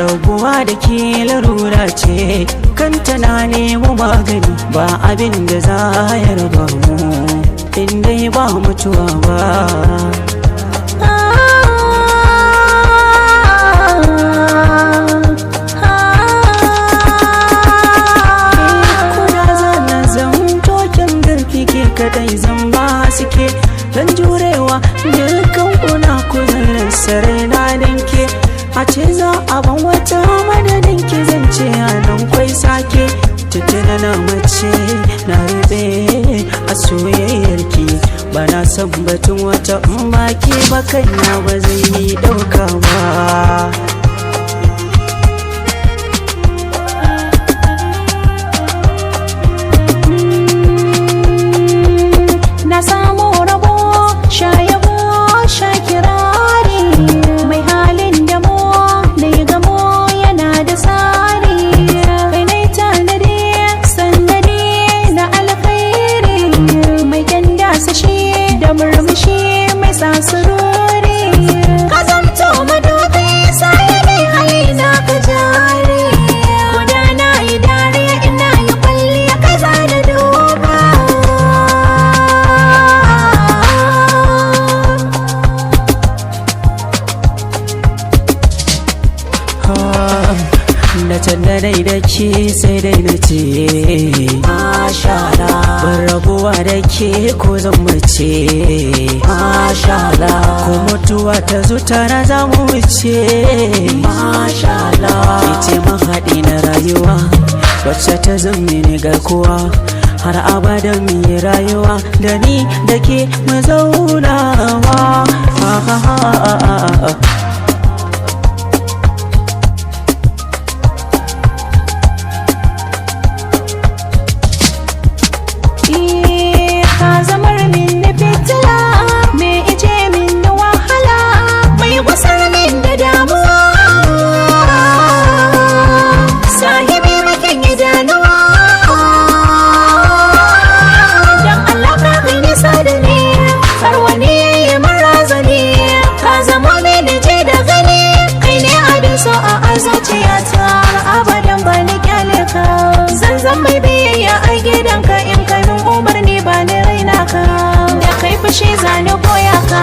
rabuwa da ke larura ce kanta na nemo magani ba abin da za ya raba mu in dai ba mutuwa ba. Kadai zan ba suke dan jurewa dukkan kuna kuzarin sarai na danke a ce za a ban wata madadin ki zance a nan kwai sake tuttuna na mace na rube a soyayyar ki ba na san batun wata in ba ke ba kaina ba zai yi dauka ba. Na samu rabo shayabo shakirari mai halin damo da ya gamo yana da tsari kai nai tanadi sannadi na alkhairi mai kyanda sashi da murmushi mai sasurori ka zamto madobi sai dai halina ka jari gudana yi dariya ina yi kwalliya ka zana duba. Da can da dai da ke sai dai na ce mashallah ban rabuwa da ke ko zan mace mashallah ko mutuwa ta zo tara za mu wuce mashallah ke ce mahaɗi na rayuwa wacce ta zama ne garkuwa har abada mu yi rayuwa da ni da ke mu zaunawa. Zuciyata abadan ba ni kyale ka zan mai biyayya a gidanka in kanin umarni ba ni raina ka da kai fushi zani goya ka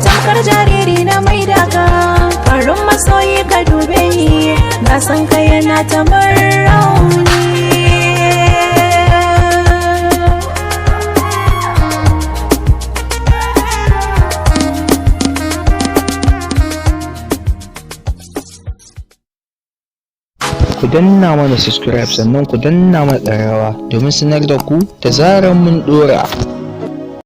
tamkar jariri na maida ka farin masoyi ka dube ni na san ka yana ta rauni. Ku danna mana subscribe sannan ku danna mana ƙararrawa domin sanar da ku da zarar mun ɗora.